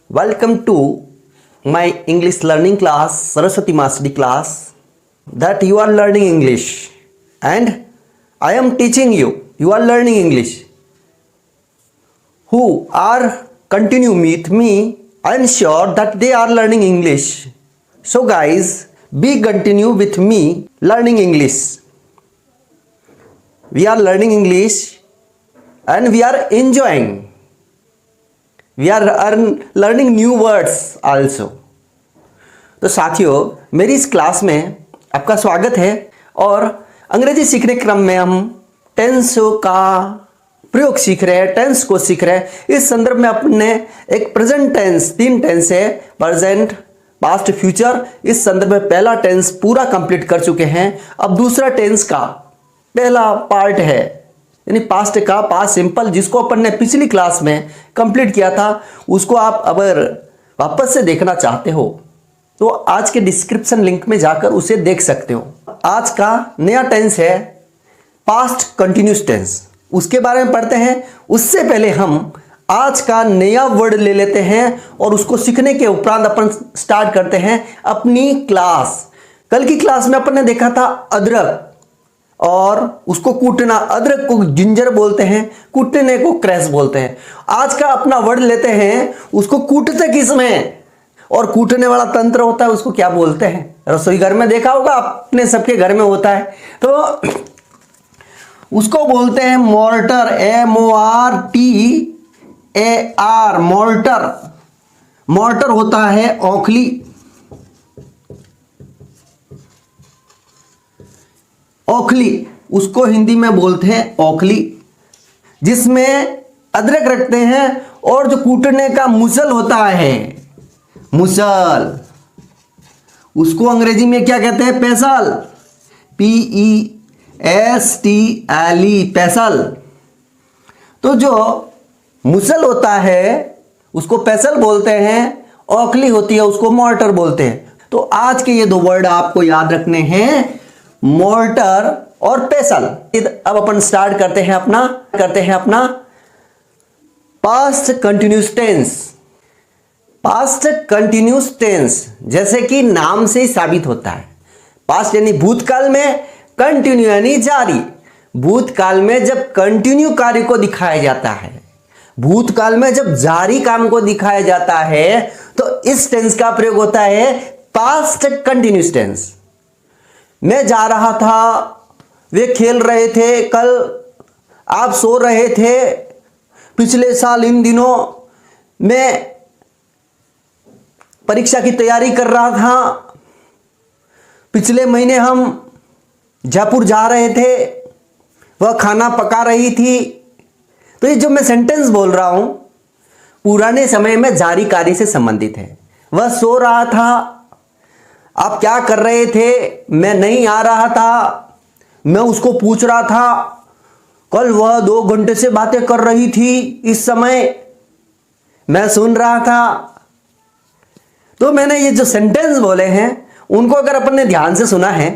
Welcome to my English learning class, Saraswati Mastery class, that you are learning English and I am teaching you. You are learning English. Who are continue with me, I am sure that they are learning English. So guys, be continue with me learning English. We are learning English and we are enjoying. We are learning new words also. तो साथियों, मेरी इस class में आपका स्वागत है और अंग्रेजी सीखने क्रम में हम टेंस का प्रयोग सीख रहे हैं, टेंस को सीख रहे हैं। इस संदर्भ में अपने एक प्रेजेंट टेंस, 3 टेंस है, प्रेजेंट, पास्ट, फ्यूचर। इस संदर्भ में पहला टेंस पूरा कंप्लीट कर चुके हैं। अब दूसरा टेंस का पहला पार्ट है, यानी पास्ट का पास्ट सिंपल, जिसको अपन ने पिछली क्लास में कंप्लीट किया था। उसको आप अगर वापस से देखना चाहते हो तो आज के डिस्क्रिप्शन लिंक में जाकर उसे देख सकते हो। आज का नया टेंस है पास्ट कंटिन्यूस टेंस, उसके बारे में पढ़ते हैं। उससे पहले हम आज का नया वर्ड ले लेते हैं और उसको सीखने के उपरांत अपन स्टार्ट करते हैं अपनी क्लास। कल की क्लास में अपन ने देखा था अदरक और उसको कूटना। अदरक को जिंजर बोलते हैं, कूटने को क्रैश बोलते हैं। आज का अपना वर्ड लेते हैं, उसको कूटते किसमें और कूटने वाला तंत्र होता है, उसको क्या बोलते हैं? रसोई घर में देखा होगा, अपने सबके घर में होता है। तो उसको बोलते हैं मोर्टर, MORTAR, मोर्टर। मोर्टर होता है औखली। औखली, उसको हिंदी में बोलते हैं औखली, जिसमें अदरक रखते हैं और जो कूटने का मुसल होता है, मुसल, उसको अंग्रेजी में क्या कहते हैं? पेसल, PESTLE, पेसल। तो जो मुसल होता है उसको पेसल बोलते हैं, औखली होती है उसको मोर्टर बोलते हैं। तो आज के ये 2 वर्ड आपको याद रखने हैं, मोर्टर और पेसल। अब अपन स्टार्ट करते हैं अपना past continuous tense. Past continuous tense जैसे कि नाम से ही साबित होता है, पास्ट यानी भूतकाल में, कंटिन्यू यानी जारी। भूतकाल में जब कंटिन्यू कार्य को दिखाया जाता है, भूतकाल में जब जारी काम को दिखाया जाता है, तो इस टेंस का प्रयोग होता है पास्ट कंटिन्यूस टेंस। मैं जा रहा था, वे खेल रहे थे, कल आप सो रहे थे, पिछले साल इन दिनों मैं परीक्षा की तैयारी कर रहा था, पिछले महीने हम जयपुर जा रहे थे, वह खाना पका रही थी। तो ये जो मैं सेंटेंस बोल रहा हूं पुराने समय में जारी कार्य से संबंधित है। वह सो रहा था, आप क्या कर रहे थे? मैं नहीं आ रहा था, मैं उसको पूछ रहा था, कल वह 2 घंटे से बातें कर रही थी, इस समय मैं सुन रहा था। तो मैंने ये जो सेंटेंस बोले हैं उनको अगर अपन ने ध्यान से सुना है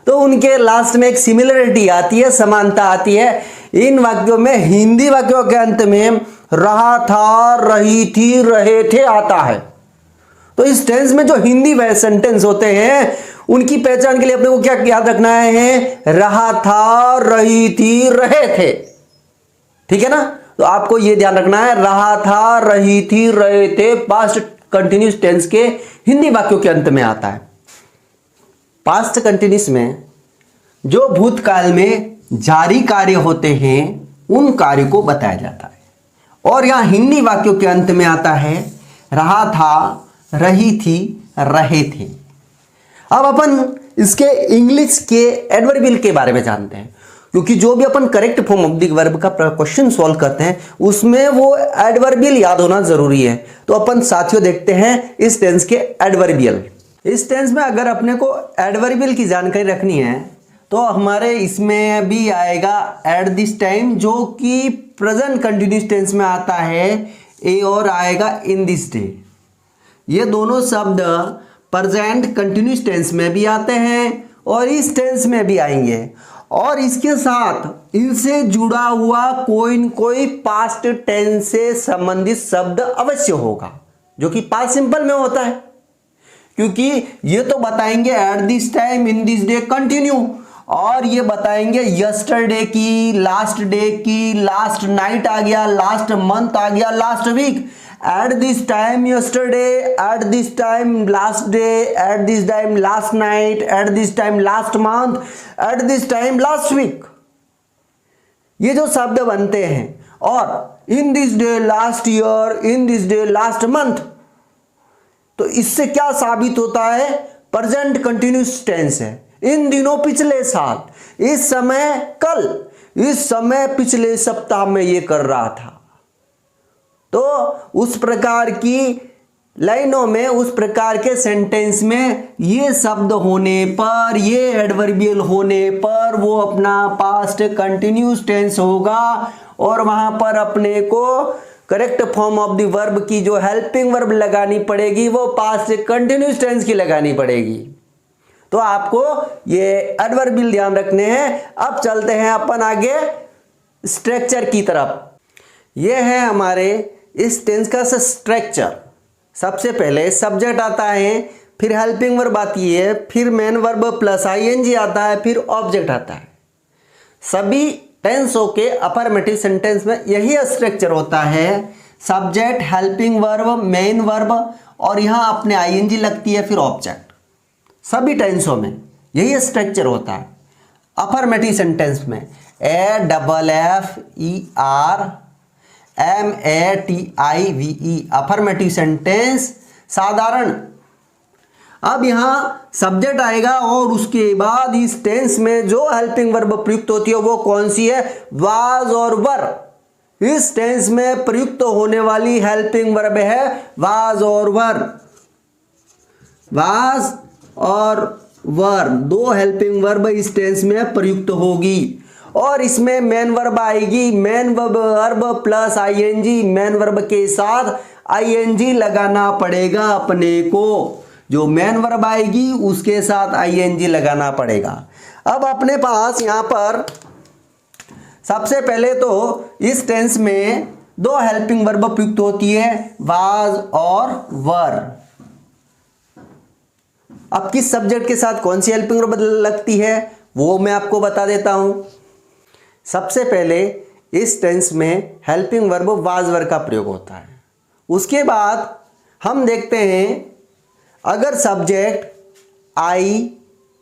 तो उनके लास्ट में एक सिमिलरिटी आती है, समानता आती है। इन वाक्यों में हिंदी वाक्यों के अंत में रहा था, रही थी, रहे थे आता है। तो इस टेंस में जो हिंदी वे सेंटेंस होते हैं उनकी पहचान के लिए अपने को क्या याद रखना है? रहा था, रही थी, रहे थे। ठीक है ना? तो आपको यह ध्यान रखना है, रहा था, रही थी, रहे थे पास्ट कंटिन्यूस टेंस के हिंदी वाक्यों के अंत में आता है। पास्ट कंटिन्यूस में जो भूतकाल में जारी कार्य होते हैं उन कार्य को बताया जाता है, और यहां हिंदी वाक्यों के अंत में आता है रहा था, रही थी, रहे थे। अब अपन इसके इंग्लिश के एडवर्बियल के बारे में जानते हैं, क्योंकि जो भी अपन correct form of the verb का क्वेश्चन सॉल्व करते हैं उसमें वो एडवर्बियल याद होना जरूरी है। तो अपन साथियों देखते हैं इस टेंस के एडवर्बियल। इस टेंस में अगर अपने को एडवर्बियल की जानकारी रखनी है तो हमारे इसमें भी आएगा एट दिस टाइम, जो कि प्रेजेंट कंटिन्यूस टेंस में आता है, ए और आएगा इन दिस डे। ये दोनों शब्द प्रेजेंट कंटिन्यूस टेंस में भी आते हैं और इस टेंस में भी आएंगे, और इसके साथ इनसे जुड़ा हुआ कोई न कोई पास्ट टेंस से संबंधित शब्द अवश्य होगा। जो कि पास्ट सिंपल में होता है, क्योंकि ये तो बताएंगे at this time, in this day, continue, और ये बताएंगे यस्टरडे की, लास्ट डे की, लास्ट नाइट आ गया, लास्ट मंथ आ गया, last week, at this time yesterday, at this time last day, at this time last night, at this time last month, at this time last week, ये जो शब्द बनते हैं, और in this day last year, in this day last month, तो इससे क्या साबित होता है? प्रेजेंट कंटिन्यूस टेंस है। इन दिनों पिछले साल, इस समय कल, इस समय पिछले सप्ताह में ये कर रहा था। तो उस प्रकार की लाइनों में, उस प्रकार के सेंटेंस में ये शब्द होने पर, ये एडवर्बियल होने पर वो अपना पास्ट कंटिन्यूस टेंस होगा, और वहां पर अपने को correct form of the verb की जो हेल्पिंग वर्ब लगानी पड़ेगी वो पास्ट कंटिन्यूस टेंस की लगानी पड़ेगी। तो आपको ये एडवर्बियल ध्यान रखने हैं। अब चलते हैं अपन आगे स्ट्रक्चर की तरफ। ये है हमारे इस टेंस का स्ट्रक्चर। सबसे पहले सब्जेक्ट आता है, फिर हेल्पिंग वर्ब आती है, फिर मेन वर्ब प्लस आईएनजी आता है, फिर ऑब्जेक्ट आता है। सभी टेंसों के अफर्मेटिव सेंटेंस में यही स्ट्रक्चर होता है, subject, helping verb, main verb, और यहां अपने आईएनजी लगती है, फिर ऑब्जेक्ट। सभी टेंसों में यही स्ट्रक्चर होता है। अफर्मेटिव सेंटेंस में AFFERMATIVE अफर्मेटिव सेंटेंस साधारण। अब यहां सब्जेक्ट आएगा और उसके बाद इस टेंस में जो हेल्पिंग वर्ब प्रयुक्त होती है वो कौन सी है? वाज और वर। इस टेंस में प्रयुक्त होने वाली हेल्पिंग वर्ब है वाज और वर। वाज और वर दो हेल्पिंग वर्ब इस टेंस में प्रयुक्त होगी, और इसमें मेन वर्ब आएगी। Main verb plus ING, main verb के साथ आईएनजी लगाना पड़ेगा अपने को। जो मेन वर्ब आएगी उसके साथ आईएनजी लगाना पड़ेगा। अब अपने पास यहां पर सबसे पहले तो इस टेंस में दो हेल्पिंग वर्ब प्रयुक्त होती है, वाज और वर। अब किस सब्जेक्ट के साथ कौन सी हेल्पिंग वर्ब लगती है वो मैं आपको बता देता हूं। सबसे पहले इस टेंस में हेल्पिंग वर्ब वाज वर का प्रयोग होता है। उसके बाद हम देखते हैं अगर subject I,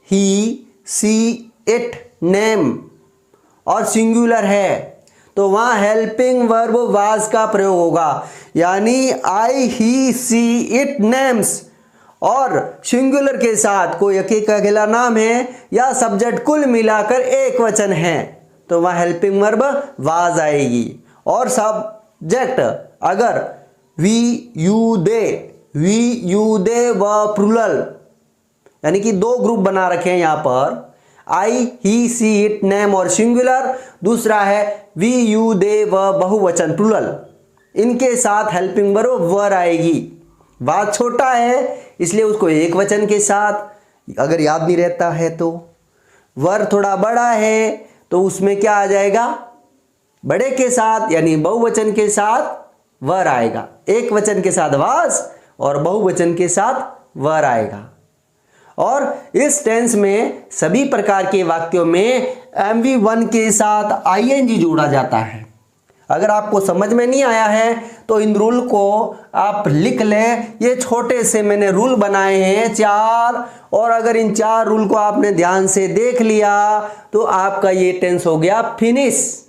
he, she, it, name और सिंगुलर है तो वहां हेल्पिंग वर्ब वाज का प्रयोग होगा। यानी आई, ही, सी, इट, नेम्स और सिंगुलर के साथ कोई एक अकेला नाम है या सब्जेक्ट कुल मिलाकर एक वचन है तो वहां हेल्पिंग वर्ब वाज आएगी। और सब्जेक्ट अगर वी, यू, दे व प्लूरल, यानी कि दो ग्रुप बना रखे हैं यहां पर, आई, ही, सी, इट, नेम और सिंगुलर। दूसरा है वी, यू, दे व बहुवचन प्लूरल। इनके साथ हेल्पिंग वर्ब वर आएगी। बात छोटा है इसलिए उसको एक वचन के साथ, अगर याद नहीं रहता है तो। वर थोड़ा बड़ा है तो उसमें क्या आ जाएगा? बड़े के साथ यानी बहुवचन के साथ वर आएगा। एक वचन के साथ वाज और बहुवचन के साथ वर आएगा। और इस टेंस में सभी प्रकार के वाक्यों में MV1 के साथ ING जोड़ा जाता है। अगर आपको समझ में नहीं आया है तो इन रूल को आप लिख लें। ये छोटे से मैंने रूल बनाए हैं 4, और अगर इन 4 रूल को आपने ध्यान से देख लिया तो आपका ये टेंस हो गया फिनिश।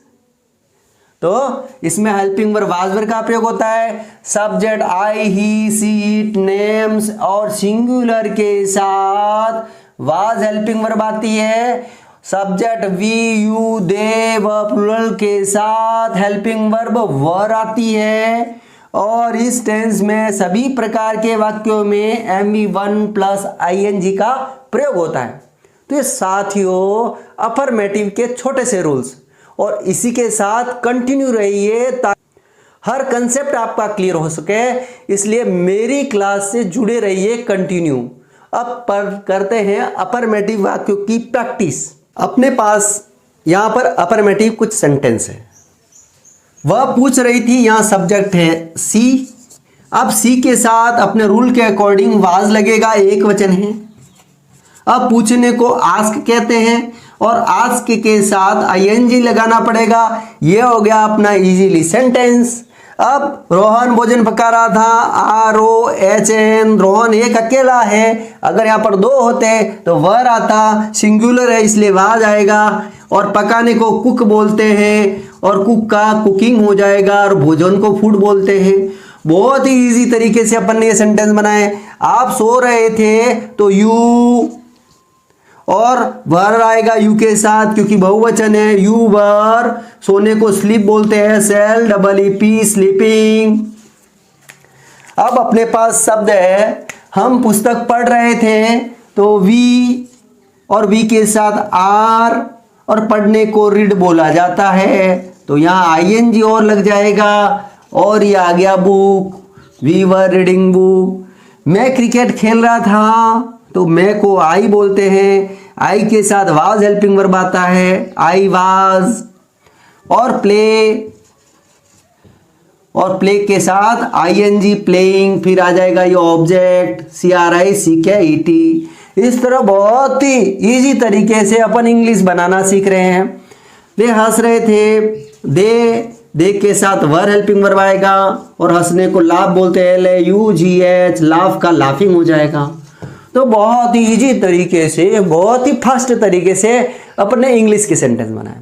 तो इसमें हेल्पिंग वर्ब वाज वर का प्रयोग होता है। Subject I, he, she, it, names और सिंगुलर के साथ वाज हेल्पिंग वर्ब आती है। सब्जेक्ट वी, यू, दे व प्लूरल के साथ हेल्पिंग वर्ब वर आती है। और इस टेंस में सभी प्रकार के वाक्यों में MV1 प्लस ING का प्रयोग होता है। तो ये साथियों अफर्मेटिव के छोटे से रूल्स, और इसी के साथ कंटिन्यू रहिए ताकि हर कंसेप्ट आपका क्लियर हो सके। इसलिए मेरी क्लास से जुड़े रहिए कंटिन्यू। अब पर करते हैं अफर्मेटिव वाक्यों की प्रैक्टिस। अपने पास यहां पर अफर्मेटिव कुछ सेंटेंस है। वह पूछ रही थी, यहां सब्जेक्ट है सी, अब सी के साथ अपने रूल के अकॉर्डिंग वाज लगेगा, एक वचन है। अब पूछने को आस्क कहते हैं और आस्क के साथ आईएनजी लगाना पड़ेगा। ये हो गया अपना इजीली सेंटेंस। अब रोहन भोजन पका रहा था, ROHN, रोहन एक अकेला है। अगर यहाँ पर दो होते तो वर आता, सिंगुलर है इसलिए वाज आएगा। और पकाने को कुक बोलते हैं और कुक का कुकिंग हो जाएगा और भोजन को फूड बोलते हैं। बहुत ही इजी तरीके से अपन ने ये सेंटेंस बनाए। आप सो रहे थे तो यू और वर आएगा यू के साथ क्योंकि बहुवचन है। यू वर, सोने को स्लीप बोलते हैं, SLEEP स्लीपिंग। अब अपने पास शब्द है, हम पुस्तक पढ़ रहे थे तो वी और वी के साथ आर और पढ़ने को रीड बोला जाता है तो यहाँ ING और लग जाएगा और ये आ गया book, we were reading book. मैं क्रिकेट खेल रहा था तो मैं को आई बोलते हैं, आई के साथ वाज हेल्पिंग वर्ब आता है, आई वाज। और प्ले के साथ ING प्लेइंग, फिर आ जाएगा ये ऑब्जेक्ट CRICKET। इस तरह बहुत ही इजी तरीके से अपन इंग्लिश बनाना सीख रहे हैं। वे हंस रहे थे, दे के साथ वर हेल्पिंग वर्ब आएगा और हंसने को लाफ बोलते हैं, LAUGH, लाफ का लाफिंग हो जाएगा। तो बहुत ही इजी तरीके से, बहुत ही फास्ट तरीके से अपने इंग्लिश के सेंटेंस बनाए।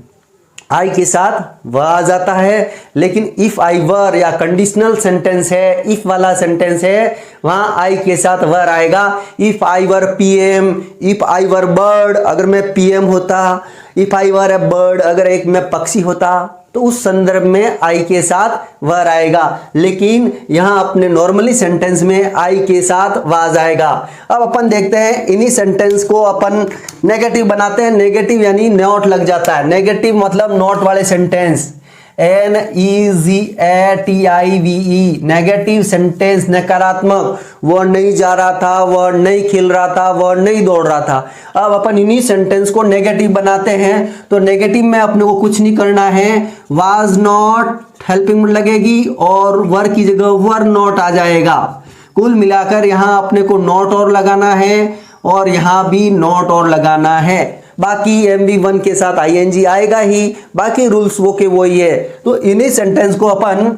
आई के साथ व आ जाता है, लेकिन इफ आई वर या कंडीशनल सेंटेंस है, इफ वाला सेंटेंस है, वहां आई के साथ वर आएगा। If I were PM, if I were bird, अगर मैं PM होता, if I were A bird, अगर एक मैं पक्षी होता तो उस संदर्भ में आई के साथ वर आएगा। लेकिन यहां अपने नॉर्मली सेंटेंस में आई के साथ वाज आएगा। अब अपन देखते हैं इन्हीं सेंटेंस को अपन नेगेटिव बनाते हैं। नेगेटिव यानी नॉट लग जाता है। नेगेटिव मतलब नॉट वाले सेंटेंस, NEGATIVE, नेगेटिव सेंटेंस, नकारात्मक। वह नहीं जा रहा था, वह नहीं खेल रहा था, वह नहीं दौड़ रहा था। अब अपन इन्हीं सेंटेंस को नेगेटिव बनाते हैं तो नेगेटिव में अपने को कुछ नहीं करना है, वाज नॉट हेल्पिंग लगेगी और वर की जगह वर नॉट आ जाएगा। कुल मिलाकर यहाँ अपने को नॉट और लगाना है और यहाँ भी नॉट और लगाना है। बाकी MV1 के साथ ING आएगा ही, बाकी रूल्स वो के वो ही है। तो इन्हीं सेंटेंस को अपन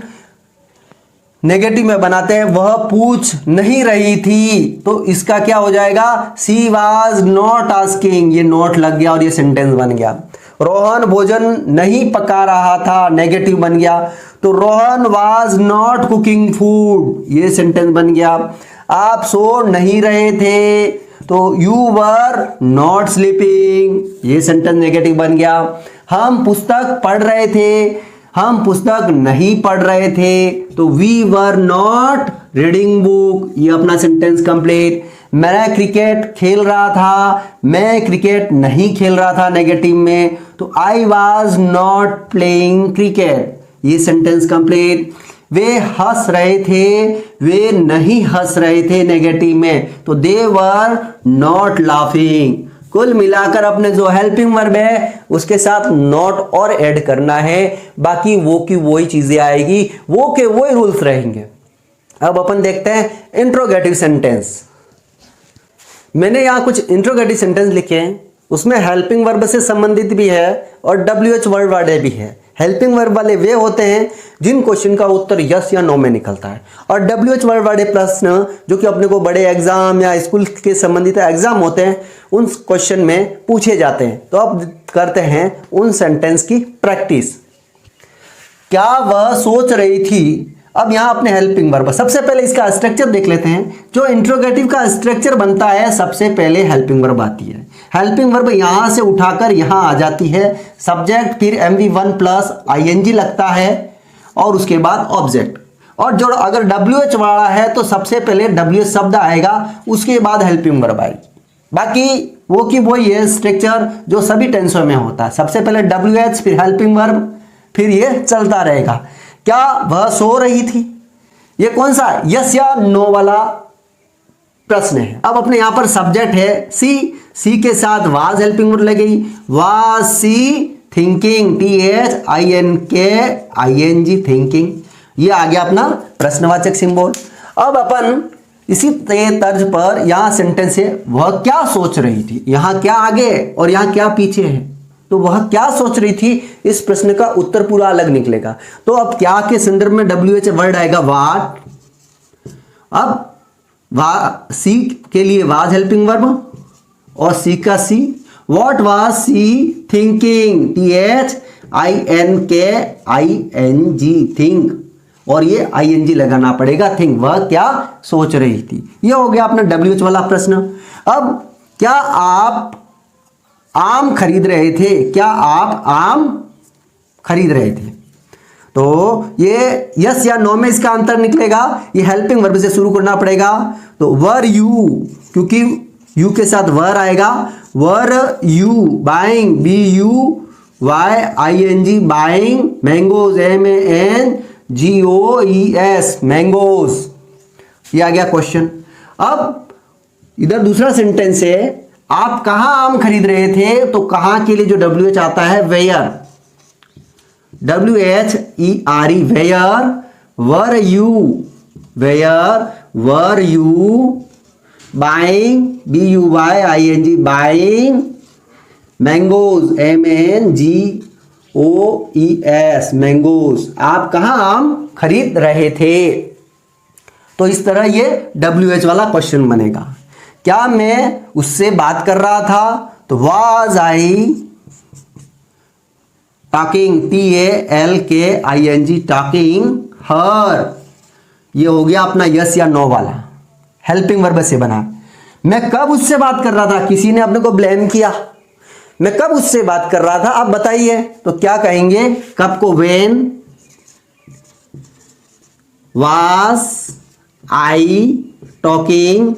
नेगेटिव में बनाते हैं। वह पूछ नहीं रही थी तो इसका क्या हो जाएगा, सी वाज नॉट आस्किंग, ये नॉट लग गया और ये सेंटेंस बन गया। रोहन भोजन नहीं पका रहा था, नेगेटिव बन गया तो Rohan was not cooking food, ये सेंटेंस बन गया। आप सो नहीं रहे थे तो यू वर नॉट स्लीपिंग, ये सेंटेंस नेगेटिव बन गया। हम पुस्तक पढ़ रहे थे, हम पुस्तक नहीं पढ़ रहे थे तो we were not reading book, ये अपना सेंटेंस कंप्लीट। मैं क्रिकेट खेल रहा था, मैं क्रिकेट नहीं खेल रहा था नेगेटिव में तो I was not playing cricket, ये सेंटेंस कंप्लीट। वे हंस रहे थे, वे नहीं हंस रहे थे नेगेटिव में तो दे वर नॉट लाफिंग। कुल मिलाकर अपने जो हेल्पिंग वर्ब है उसके साथ नॉट और ऐड करना है, बाकी वो की वही चीजें आएगी, वो के वही रूल्स रहेंगे। अब अपन देखते हैं इंट्रोगेटिव सेंटेंस। मैंने यहां कुछ इंट्रोगेटिव सेंटेंस लिखे हैं, उसमें हेल्पिंग वर्ब से संबंधित भी है और WH वर्ड वाले भी है। हेल्पिंग वर्ब वाले वे होते हैं जिन क्वेश्चन का उत्तर यस या नो में निकलता है, और WH वर्ड वाले प्रश्न जो कि अपने को बड़े एग्जाम या स्कूल के संबंधित एग्जाम होते हैं उन क्वेश्चन में पूछे जाते हैं। तो अब करते हैं उन सेंटेंस की प्रैक्टिस। क्या वह सोच रही थी, अब यहां अपने हेल्पिंग वर्ब, सबसे पहले इसका स्ट्रक्चर देख लेते हैं। जो इंट्रोगेटिव का स्ट्रक्चर बनता है सबसे पहले हेल्पिंग वर्ब आती है। हेल्पिंग वर्ब यहां से उठाकर यहां आ जाती है, सब्जेक्ट फिर MV1 प्लस ING लगता है और उसके बाद ऑब्जेक्ट। और जो अगर WH वाला है तो सबसे पहले WH शब्द आएगा, उसके बाद हेल्पिंग वर्ब आएगी। बाकी वो की वही है स्ट्रक्चर जो सभी टेंसों में होता है, सबसे पहले WH फिर हेल्पिंग वर्ब, फिर ये चलता रहेगा। क्या वह सो रही थी, ये कौन सा यस या नो वाला प्रश्न है। अब अपने यहां पर सब्जेक्ट है सी के साथ वाज हेल्पिंग वर्ब लगेगी, was she thinking, THINKING thinking, ये आ गया अपना प्रश्नवाचक सिंबल। अब अपन इसी तर्ज पर यहां सेंटेंस है, वह क्या सोच रही थी। यहां क्या आगे और यहां क्या पीछे है, तो वह क्या सोच रही थी, इस प्रश्न का उत्तर पूरा अलग निकलेगा। तो अब क्या के संदर्भ में WH वर्ड आएगा वाट। अब सी के लिए वाज हेल्पिंग वर्ब और सी का she. What was she thinking, THINKING think, और ये ING लगाना पड़ेगा थिंक, वह क्या सोच रही थी। ये हो गया अपना WH वाला प्रश्न। अब क्या आप आम खरीद रहे थे, क्या आप आम खरीद रहे थे, तो ये यस या नो में इसका अंतर निकलेगा। ये हेल्पिंग वर्ब से शुरू करना पड़ेगा। तो वर यू, क्योंकि यू के साथ वर आएगा, वर you buying, BUYING buying mangoes, MANGOES mangoes. ये आ गया क्वेश्चन। अब इधर दूसरा सेंटेंस है, आप कहां आम खरीद रहे थे, तो कहां के लिए जो WH आता है where, WHERE where. Were you buying, BUYING buying mangoes, MANGOES mangoes. आप कहां आम खरीद रहे थे। तो इस तरह ये WH वाला क्वेश्चन बनेगा। क्या मैं उससे बात कर रहा था, तो was I talking, TALKING talking हर। ये हो गया अपना यस या नो वाला, हेल्पिंग वर्ब से बना। मैं कब उससे बात कर रहा था, किसी ने अपने को ब्लेम किया, मैं कब उससे बात कर रहा था, आप बताइए। तो क्या कहेंगे, कब को व्हेन वाज आई टॉकिंग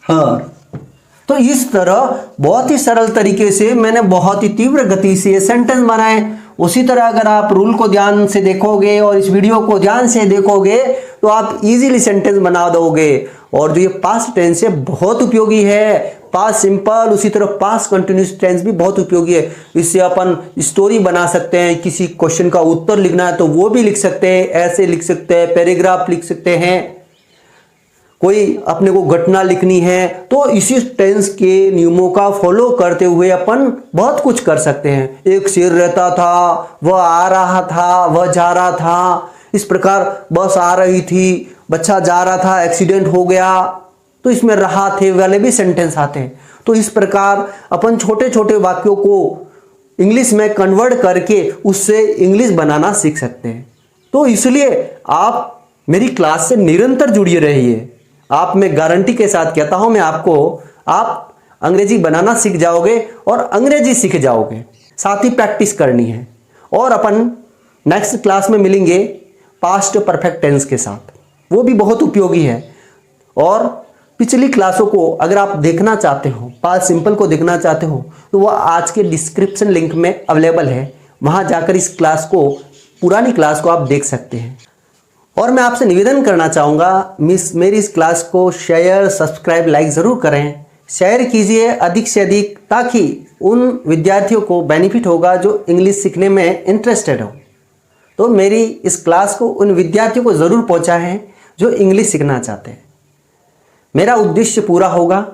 हर। तो इस तरह बहुत ही सरल तरीके से मैंने बहुत ही तीव्र गति से सेंटेंस बनाए। उसी तरह अगर आप रूल को ध्यान से देखोगे और इस वीडियो को ध्यान से देखोगे तो आप इजीली सेंटेंस बना दोगे। और जो ये पास्ट टेंस है बहुत उपयोगी है, पास्ट सिंपल, उसी तरह पास्ट कंटिन्यूस टेंस भी बहुत उपयोगी है। इससे अपन स्टोरी बना सकते हैं, किसी क्वेश्चन का उत्तर लिखना है तो वो भी लिख सकते हैं, ऐसे लिख सकते हैं, पैराग्राफ लिख सकते हैं, कोई अपने को घटना लिखनी है तो इसी टेंस के नियमों का फॉलो करते हुए अपन बहुत कुछ कर सकते हैं। एक शेर रहता था, वह आ रहा था, वह जा रहा था, इस प्रकार बस आ रही थी, बच्चा जा रहा था, एक्सीडेंट हो गया, तो इसमें रहा थे वाले भी सेंटेंस आते हैं। तो इस प्रकार अपन छोटे छोटे वाक्यों को इंग्लिश में कन्वर्ट करके उससे इंग्लिश बनाना सीख सकते हैं। तो इसलिए आप मेरी क्लास से निरंतर जुड़े रहिए। आप, मैं गारंटी के साथ कहता हूं मैं आपको, आप अंग्रेजी बनाना सीख जाओगे और अंग्रेजी सीख जाओगे। साथ ही प्रैक्टिस करनी है। और अपन नेक्स्ट क्लास में मिलेंगे पास्ट परफेक्ट टेंस के साथ, वो भी बहुत उपयोगी है। और पिछली क्लासों को अगर आप देखना चाहते हो, पास्ट सिंपल को देखना चाहते हो, तो वह आज के डिस्क्रिप्शन लिंक में अवेलेबल है, वहां जाकर इस क्लास को, पुरानी क्लास को आप देख सकते हैं। और मैं आपसे निवेदन करना चाहूँगा, मेरी इस क्लास को शेयर, सब्सक्राइब, लाइक ज़रूर करें, शेयर कीजिए अधिक से अधिक, ताकि उन विद्यार्थियों को बेनिफिट होगा जो इंग्लिश सीखने में इंटरेस्टेड हो। तो मेरी इस क्लास को उन विद्यार्थियों को ज़रूर पहुँचाएं जो इंग्लिश सीखना चाहते हैं। मेरा उद्देश्य पूरा होगा,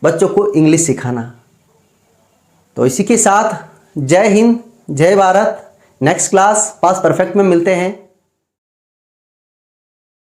बच्चों को इंग्लिश सिखाना। तो इसी के साथ जय हिंद, जय Bharat. Next class past perfect में मिलते हैं।